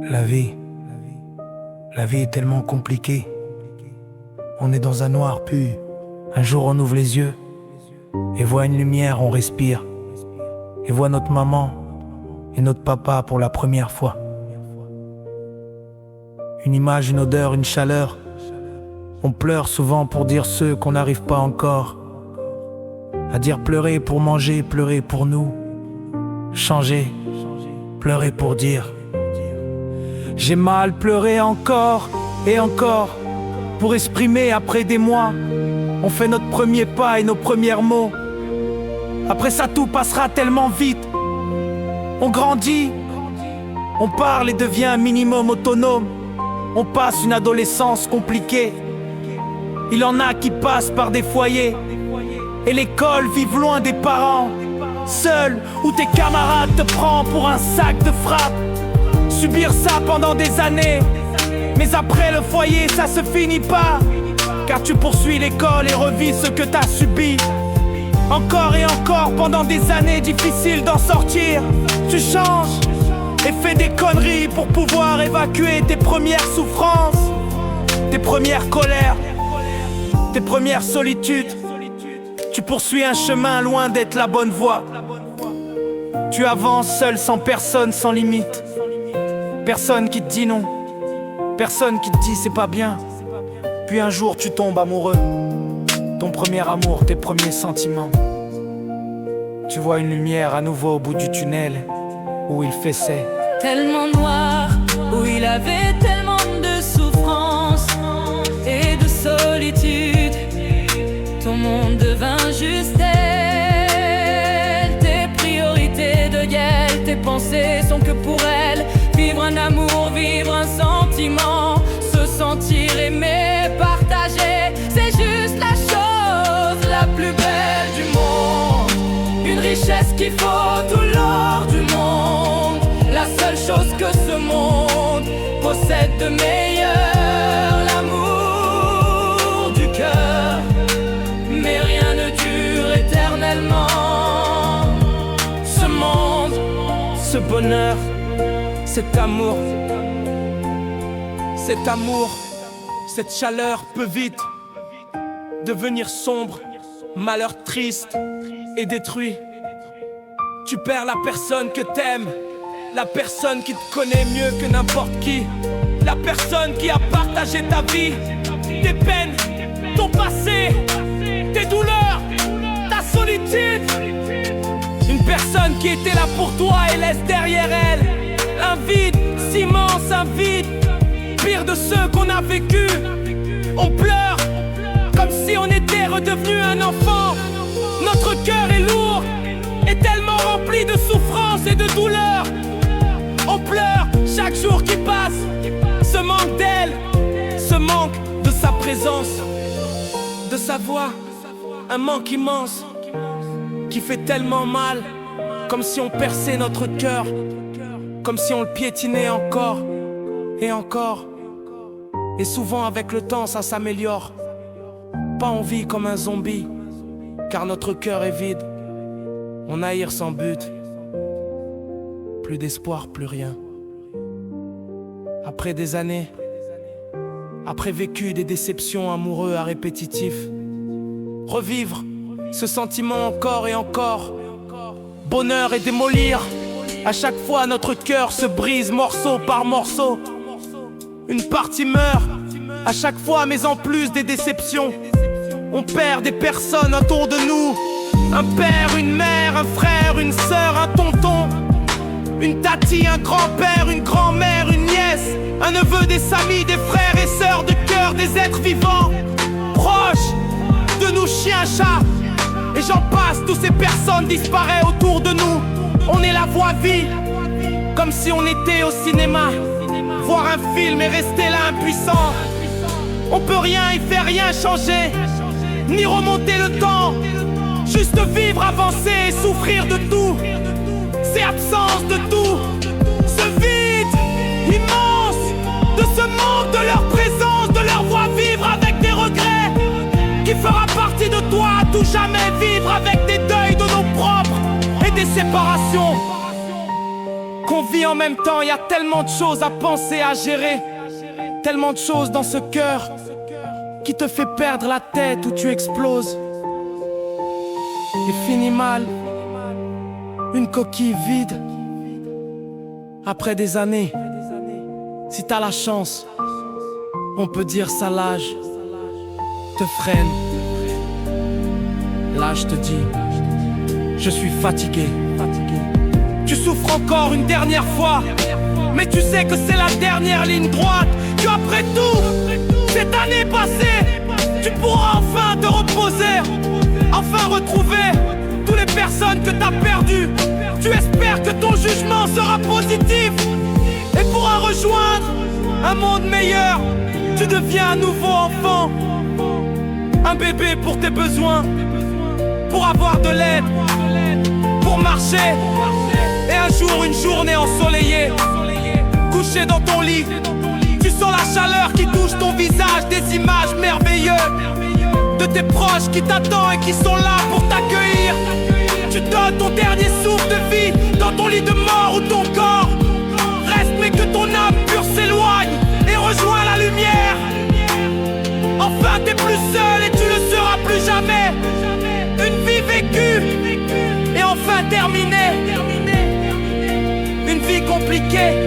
La vie est tellement compliquée. On est dans un noir puis un jour on ouvre les yeux et voit une lumière, on respire et voit notre maman et notre papa pour la première fois. Une image, une odeur, une chaleur. On pleure souvent pour dire ceux qu'on n'arrive pas encore à dire. Pleurer pour manger, pleurer pour nous changer, pleurer pour dire j'ai mal. Pleurer encore et encore pour exprimer après des mois. On fait notre premier pas et nos premiers mots. Après ça tout passera tellement vite. On grandit, on parle et devient un minimum autonome. On passe une adolescence compliquée. Il en a qui passent par des foyers et l'école, vivent loin des parents. Seul, où tes camarades te prennent pour un sac de frappe. Subir ça pendant des années, mais après le foyer ça se finit pas. Car tu poursuis l'école et revis ce que t'as subi. Encore et encore pendant des années, difficile d'en sortir. Tu changes et fais des conneries pour pouvoir évacuer tes premières souffrances, tes premières colères, tes premières solitudes. Tu poursuis un chemin loin d'être la bonne voie. Tu avances seul, sans personne, sans limite. Personne qui te dit non, personne qui te dit c'est pas bien. Puis un jour tu tombes amoureux. Ton premier amour, tes premiers sentiments. Tu vois une lumière à nouveau au bout du tunnel où il faisait tellement noir, où il avait tellement de souffrance et de solitude. Ton monde devint juste elle. Tes priorités de gueule, tes pensées sont que pour elle. Vivre un amour, vivre un sentiment, se sentir aimé, partagé, c'est juste la chose la plus belle du monde. Une richesse qu'il faut tout l'or du monde. La seule chose que ce monde possède de meilleur, l'amour du cœur. Mais rien ne dure éternellement. Ce monde, ce bonheur, cet amour, cette chaleur peut vite devenir sombre, malheur triste et détruit. Tu perds la personne que t'aimes, la personne qui te connaît mieux que n'importe qui, la personne qui a partagé ta vie, tes peines, ton passé, tes douleurs, ta solitude. Une personne qui était là pour toi et laisse derrière elle un vide, si immense, un vide, pire de ceux qu'on a vécu. On pleure comme si on était redevenu un enfant. Notre cœur est lourd et tellement rempli de souffrance et de douleur. On pleure chaque jour qui passe, ce manque d'elle, ce manque de sa présence, de sa voix. Un manque immense qui fait tellement mal, comme si on perçait notre cœur, comme si on le piétinait encore et encore. Et souvent avec le temps ça s'améliore. Pas on vit comme un zombie, car notre cœur est vide. On erre sans but, plus d'espoir, plus rien. Après des années, après vécu des déceptions amoureux à répétitif, revivre ce sentiment encore et encore. Bonheur et démolir. À chaque fois notre cœur se brise morceau par morceau. Une partie meurt à chaque fois, mais en plus des déceptions, on perd des personnes autour de nous. Un père, une mère, un frère, une sœur, un tonton, une tati, un grand-père, une grand-mère, une nièce, un neveu, des amis, des frères et sœurs de cœur, des êtres vivants, proches de nous, chiens, chats. Et j'en passe, toutes ces personnes disparaissent autour de nous. On est la voix vie, comme si on était au cinéma. Voir un film et rester là impuissant. On peut rien y faire, rien changer, ni remonter le temps. Juste vivre, avancer et souffrir de tout. C'est absence de tout. Ce vide immense, de ce manque de leur présence, de leur voix, vivre avec des regrets, qui fera partie de toi à tout jamais. Vivre avec des deuils de nos propres et des séparations. qu'on vit en même temps. Y a tellement de choses à penser, à gérer. Tellement de choses dans ce cœur qui te fait perdre la tête où tu exploses. Et finis mal, une coquille vide. Après des années, si t'as la chance, on peut dire ça l'âge te freine. Là je te dis, je suis fatigué. Tu souffres encore une dernière fois, mais tu sais que c'est la dernière ligne droite. Que après tout, cette année passée, tu pourras enfin te reposer, enfin retrouver toutes les personnes que t'as perdues. Tu espères que ton jugement sera positif et pourras rejoindre un monde meilleur. Tu deviens un nouveau enfant, un bébé pour tes besoins, pour avoir de l'aide, pour marcher. Et un jour, une journée ensoleillée, couché dans ton lit, tu sens la chaleur qui touche ton visage, des images merveilleuses de tes proches qui t'attendent et qui sont là pour t'accueillir. Tu donnes ton dernier souffle de vie dans ton lit de mort où ton corps reste, mais que ton âme pure s'éloigne et rejoint la lumière. Enfin t'es plus seul et tu ne seras plus jamais. Une vie vécue et enfin terminée. Une vie compliquée